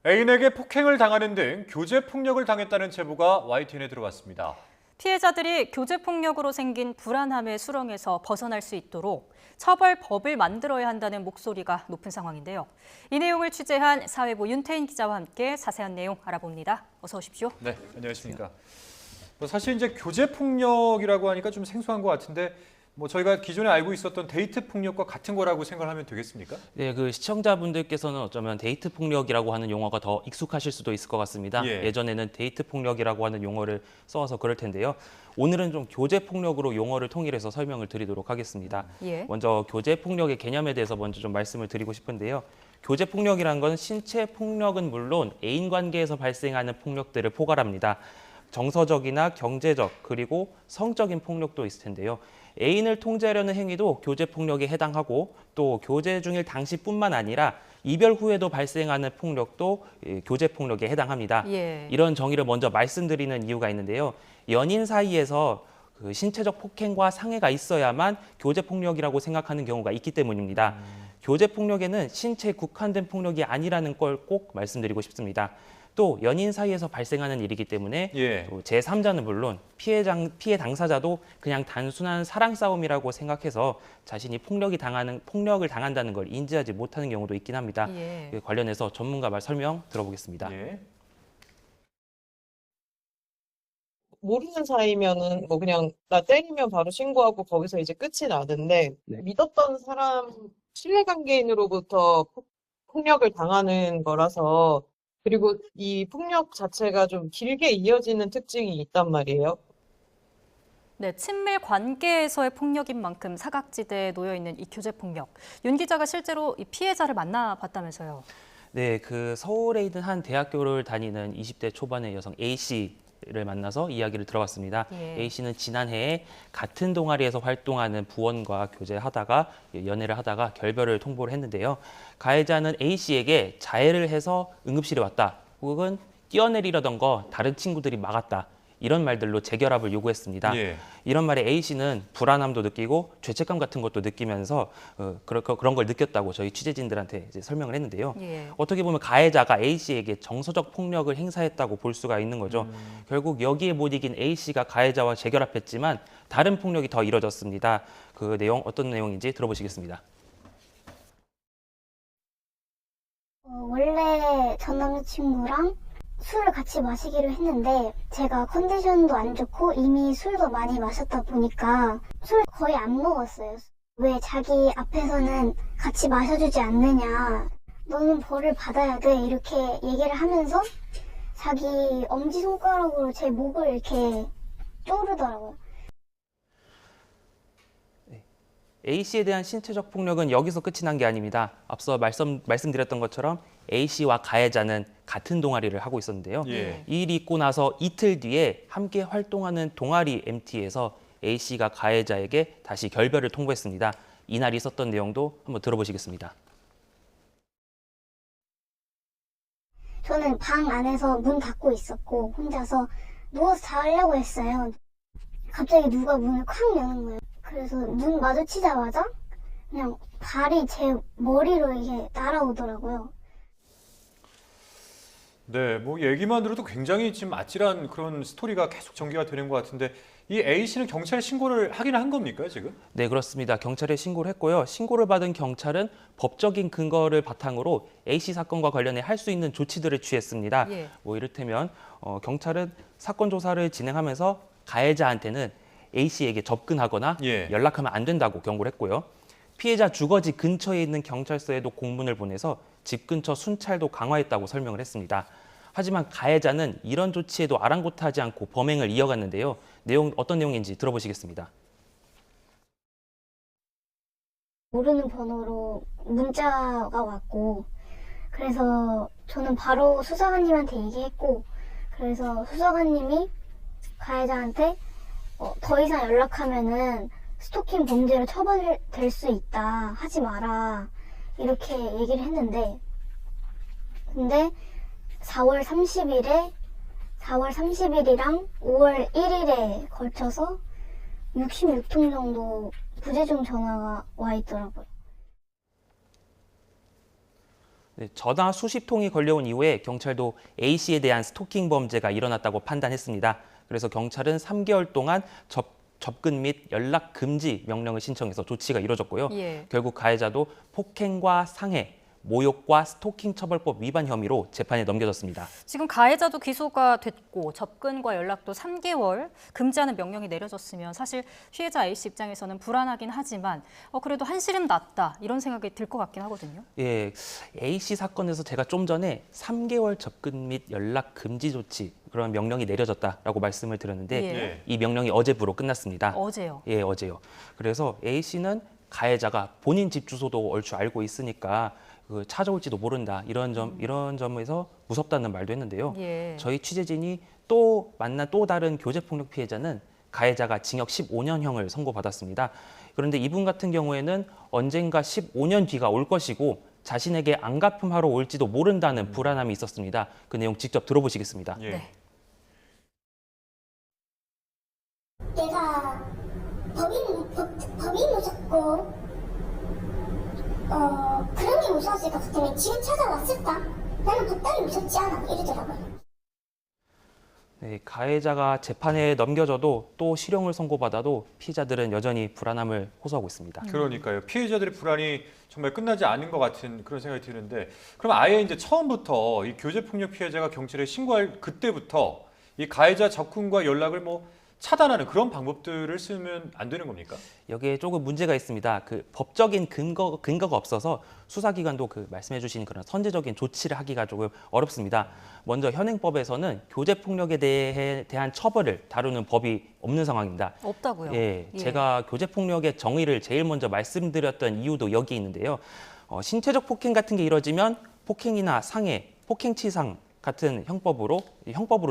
애인에게 폭행을 당하는 등 교제 폭력을 당했다는 제보가 YTN에 들어왔습니다. 피해자들이 교제 폭력으로 생긴 불안함의 수렁에서 벗어날 수 있도록 처벌법을 만들어야 한다는 목소리가 높은 상황인데요. 이 내용을 취재한 사회부 윤태인 기자와 함께 자세한 내용 알아봅니다. 어서 오십시오. 네, 안녕하십니까. 사실 이제 교제 폭력이라고 하니까 좀 생소한 것 같은데 저희가 기존에 알고 있었던 데이트 폭력과 같은 거라고 생각하면 되겠습니까? 네, 그 시청자분들께서는 어쩌면 데이트 폭력이라고 하는 용어가 더 익숙하실 수도 있을 것 같습니다. 예. 예전에는 데이트 폭력이라고 하는 용어를 써서 그럴 텐데요. 오늘은 좀 교제 폭력으로 용어를 통일해서 설명을 드리도록 하겠습니다. 예. 먼저 교제 폭력의 개념에 대해서 먼저 좀 말씀을 드리고 싶은데요. 교제 폭력이라는 건 신체 폭력은 물론 애인 관계에서 발생하는 폭력들을 포괄합니다. 정서적이나 경제적 그리고 성적인 폭력도 있을 텐데요. 애인을 통제하려는 행위도 교제 폭력에 해당하고 또 교제 중일 당시뿐만 아니라 이별 후에도 발생하는 폭력도 교제 폭력에 해당합니다. 예. 이런 정의를 먼저 말씀드리는 이유가 있는데요. 연인 사이에서 그 신체적 폭행과 상해가 있어야만 교제 폭력이라고 생각하는 경우가 있기 때문입니다. 교제 폭력에는 신체에 국한된 폭력이 아니라는 걸 꼭 말씀드리고 싶습니다. 또 연인 사이에서 발생하는 일이기 때문에 예. 또 제3자는 물론 피해 당사자도 그냥 단순한 사랑 싸움이라고 생각해서 자신이 폭력을 당한다는 걸 인지하지 못하는 경우도 있긴 합니다. 예. 관련해서 전문가 말 설명 들어보겠습니다. 예. 모르는 사이면은 뭐 그냥 나 때리면 바로 신고하고 거기서 이제 끝이 나는데 네. 믿었던 사람 신뢰관계인으로부터 폭력을 당하는 거라서 그리고 이 폭력 자체가 좀 길게 이어지는 특징이 있단 말이에요. 네, 친밀 관계에서의 폭력인 만큼 사각지대에 놓여 있는 이 교제 폭력. 윤 기자가 실제로 이 피해자를 만나봤다면서요. 네, 그 서울에 있는 한 대학교를 다니는 20대 초반의 여성 A 씨를 만나서 이야기를 들어봤습니다. 예. A 씨는 지난해에 같은 동아리에서 활동하는 부원과 교제하다가 연애를 하다가 결별을 통보를 했는데요. 가해자는 A 씨에게 자해를 해서 응급실에 왔다. 혹은 뛰어내리려던 거 다른 친구들이 막았다. 이런 말들로 재결합을 요구했습니다. 예. 이런 말에 A 씨는 불안함도 느끼고 죄책감 같은 것도 느끼면서 그런 걸 느꼈다고 저희 취재진들한테 이제 설명을 했는데요. 예. 어떻게 보면 가해자가 A 씨에게 정서적 폭력을 행사했다고 볼 수가 있는 거죠. 결국 여기에 못 이긴 A 씨가 가해자와 재결합했지만 다른 폭력이 더 이뤄졌습니다. 그 내용 어떤 내용인지 들어보시겠습니다. 원래 전 남자친구랑 술을 같이 마시기로 했는데 제가 컨디션도 안 좋고 이미 술도 많이 마셨다 보니까 술 거의 안 먹었어요. 왜 자기 앞에서는 같이 마셔주지 않느냐, 너는 벌을 받아야 돼, 이렇게 얘기를 하면서 자기 엄지손가락으로 제 목을 이렇게 쪼르더라고요. A 씨에 대한 신체적 폭력은 여기서 끝이 난 게 아닙니다. 앞서 말씀드렸던 것처럼 A 씨와 가해자는 같은 동아리를 하고 있었는데요. 예. 이 일이 있고 나서 이틀 뒤에 함께 활동하는 동아리 MT에서 A 씨가 가해자에게 다시 결별을 통보했습니다. 이날 있었던 내용도 한번 들어보시겠습니다. 저는 방 안에서 문 닫고 있었고 혼자서 누워서 자려고 했어요. 갑자기 누가 문을 콱 여는 거예요. 그래서 눈 마주치자마자 그냥 발이 제 머리로 이게 날아오더라고요. 네, 얘기만 들어도 굉장히 지금 아찔한 그런 스토리가 계속 전개가 되는 것 같은데 이 A 씨는 경찰에 신고를 하긴 한 겁니까, 지금? 네, 그렇습니다. 경찰에 신고를 했고요. 신고를 받은 경찰은 법적인 근거를 바탕으로 A 씨 사건과 관련해 할 수 있는 조치들을 취했습니다. 예. 이를테면 경찰은 사건 조사를 진행하면서 가해자한테는 A 씨에게 접근하거나 예. 연락하면 안 된다고 경고를 했고요. 피해자 주거지 근처에 있는 경찰서에도 공문을 보내서 집 근처 순찰도 강화했다고 설명을 했습니다. 하지만 가해자는 이런 조치에도 아랑곳하지 않고 범행을 이어갔는데요. 어떤 내용인지 들어보시겠습니다. 모르는 번호로 문자가 왔고 그래서 저는 바로 수사관님한테 얘기했고 그래서 수사관님이 가해자한테 더 이상 연락하면은 스토킹 범죄로 처벌될 수 있다, 하지 마라, 이렇게 얘기를 했는데 근데 4월 30일이랑 5월 1일에 걸쳐서 66통 정도 부재중 전화가 와 있더라고요. 네, 전화 수십 통이 걸려온 이후에 경찰도 A씨에 대한 스토킹 범죄가 일어났다고 판단했습니다. 그래서 경찰은 3개월 동안 접근 및 연락 금지 명령을 신청해서 조치가 이루어졌고요. 예. 결국 가해자도 폭행과 상해, 모욕과 스토킹 처벌법 위반 혐의로 재판에 넘겨졌습니다. 지금 가해자도 기소가 됐고 접근과 연락도 3개월 금지하는 명령이 내려졌으면 사실 피해자 A씨 입장에서는 불안하긴 하지만 그래도 한시름 낫다 이런 생각이 들 것 같긴 하거든요. 예, A씨 사건에서 제가 좀 전에 3개월 접근 및 연락 금지 조치 그런 명령이 내려졌다라고 말씀을 드렸는데 예. 이 명령이 어제부로 끝났습니다. 어제요. 예, 어제요. 그래서 A씨는 가해자가 본인 집 주소도 얼추 알고 있으니까 찾아올지도 모른다 이런 점에서 무섭다는 말도 했는데요. 예. 저희 취재진이 또 만난 또 다른 교제폭력 피해자는 가해자가 징역 15년형을 선고받았습니다. 그런데 이분 같은 경우에는 언젠가 15년 뒤가 올 것이고 자신에게 안갚음하러 올지도 모른다는 불안함이 있었습니다. 그 내용 직접 들어보시겠습니다. 예. 네. 내가 법이 무섭고 그런 게 무서웠을 것 같으면 지금 찾아왔을까? 나는 법당이 무섭지 않아 이러더라고요. 네, 가해자가 재판에 넘겨져도 또 실형을 선고받아도 피해자들은 여전히 불안함을 호소하고 있습니다. 그러니까요. 피해자들의 불안이 정말 끝나지 않은 것 같은 그런 생각이 드는데, 그럼 아예 이제 처음부터 이 교제폭력 피해자가 경찰에 신고할 그때부터 이 가해자 접근과 연락을 차단하는 그런 방법들을 쓰면 안 되는 겁니까? 여기에 조금 문제가 있습니다. 그 법적인 근거가 없어서 수사기관도 말씀해 주신 그런 선제적인 조치를 하기가 조금 어렵습니다. 먼저 현행법에서는 교제폭력에 대한 처벌을 다루는 법이 없는 상황입니다. 없다고요? 예, 예. 제가 교제폭력의 정의를 제일 먼저 말씀드렸던 이유도 여기 있는데요. 신체적 폭행 같은 게 이뤄지면 폭행이나 상해, 폭행치상 같은 형법으로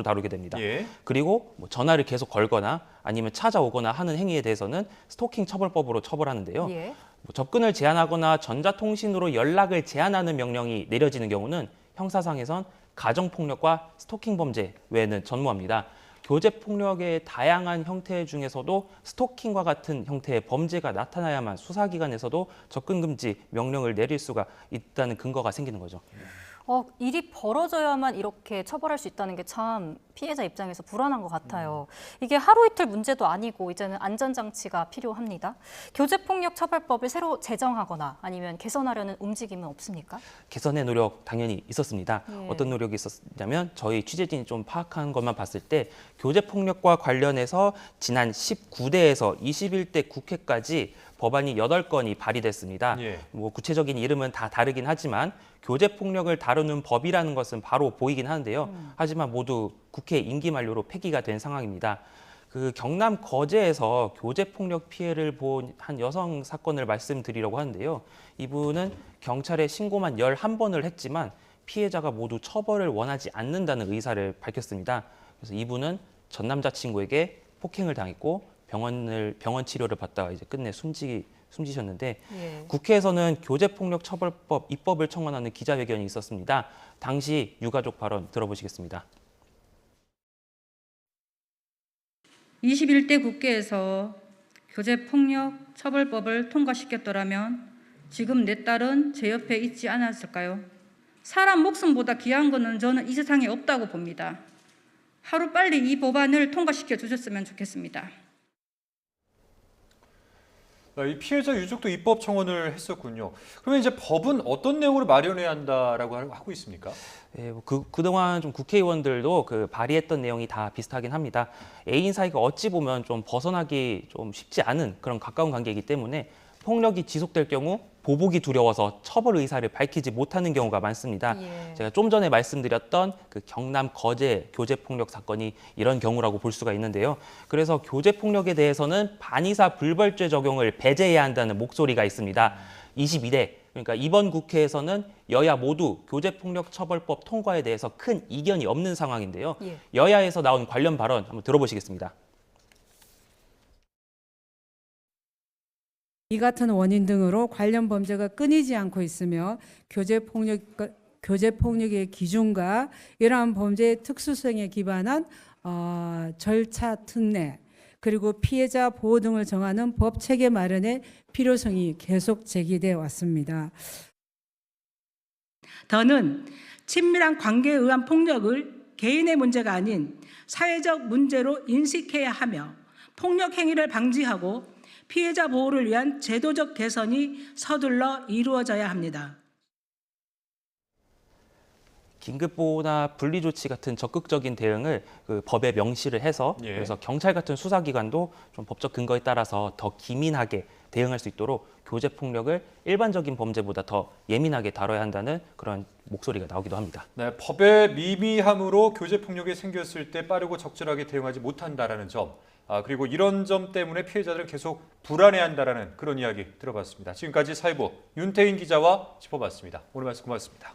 다루게 됩니다. 예. 그리고 전화를 계속 걸거나 아니면 찾아오거나 하는 행위에 대해서는 스토킹 처벌법으로 처벌하는데요. 예. 접근을 제한하거나 전자통신으로 연락을 제한하는 명령이 내려지는 경우는 형사상에선 가정폭력과 스토킹 범죄 외에는 전무합니다. 교제폭력의 다양한 형태 중에서도 스토킹과 같은 형태의 범죄가 나타나야만 수사기관에서도 접근 금지 명령을 내릴 수가 있다는 근거가 생기는 거죠. 일이 벌어져야만 이렇게 처벌할 수 있다는 게 참 피해자 입장에서 불안한 것 같아요. 이게 하루 이틀 문제도 아니고 이제는 안전장치가 필요합니다. 교제폭력 처벌법을 새로 제정하거나 아니면 개선하려는 움직임은 없습니까? 개선의 노력 당연히 있었습니다. 예. 어떤 노력이 있었냐면 저희 취재진이 좀 파악한 것만 봤을 때 교제폭력과 관련해서 지난 19대에서 21대 국회까지 법안이 8건이 발의됐습니다. 예. 구체적인 이름은 다 다르긴 하지만 교제폭력을 다루는 법이라는 것은 바로 보이긴 하는데요. 하지만 모두 국회 임기 만료로 폐기가 된 상황입니다. 경남 거제에서 교제폭력 피해를 본 한 여성 사건을 말씀드리려고 하는데요. 이분은 경찰에 신고만 11번을 했지만 피해자가 모두 처벌을 원하지 않는다는 의사를 밝혔습니다. 그래서 이분은 전 남자친구에게 폭행을 당했고 병원 치료를 받다가 이제 끝내 숨지셨는데 예. 국회에서는 교제폭력 처벌법 입법을 청원하는 기자회견이 있었습니다. 당시 유가족 발언 들어보시겠습니다. 21대 국회에서 교제폭력 처벌법을 통과시켰더라면 지금 내 딸은 제 옆에 있지 않았을까요? 사람 목숨보다 귀한 것은 저는 이 세상에 없다고 봅니다. 하루빨리 이 법안을 통과시켜 주셨으면 좋겠습니다. 이 피해자 유족도 입법 청원을 했었군요. 그러면 이제 법은 어떤 내용으로 마련해야 한다라고 하고 있습니까? 예, 그동안 좀 국회의원들도 발의했던 내용이 다 비슷하긴 합니다. 애인 사이가 어찌 보면 좀 벗어나기 좀 쉽지 않은 그런 가까운 관계이기 때문에 폭력이 지속될 경우 보복이 두려워서 처벌 의사를 밝히지 못하는 경우가 많습니다. 예. 제가 좀 전에 말씀드렸던 경남 거제 교제폭력 사건이 이런 경우라고 볼 수가 있는데요. 그래서 교제폭력에 대해서는 반의사 불벌죄 적용을 배제해야 한다는 목소리가 있습니다. 22대, 그러니까 이번 국회에서는 여야 모두 교제폭력 처벌법 통과에 대해서 큰 이견이 없는 상황인데요. 예. 여야에서 나온 관련 발언 한번 들어보시겠습니다. 이 같은 원인 등으로 관련 범죄가 끊이지 않고 있으며 교제폭력의 기준과 이러한 범죄의 특수성에 기반한 절차 특례 그리고 피해자 보호 등을 정하는 법 체계 마련의 필요성이 계속 제기돼 왔습니다. 더는 친밀한 관계에 의한 폭력을 개인의 문제가 아닌 사회적 문제로 인식해야 하며 폭력 행위를 방지하고 피해자 보호를 위한 제도적 개선이 서둘러 이루어져야 합니다. 긴급보호나 분리조치 같은 적극적인 대응을 법에 명시를 해서 예. 그래서 경찰 같은 수사기관도 좀 법적 근거에 따라서 더 기민하게 대응할 수 있도록 교제 폭력을 일반적인 범죄보다 더 예민하게 다뤄야 한다는 그런 목소리가 나오기도 합니다. 네, 법의 미미함으로 교제 폭력이 생겼을 때 빠르고 적절하게 대응하지 못한다라는 점, 그리고 이런 점 때문에 피해자들은 계속 불안해한다라는 그런 이야기 들어봤습니다. 지금까지 사회부 윤태인 기자와 짚어봤습니다. 오늘 말씀 고맙습니다.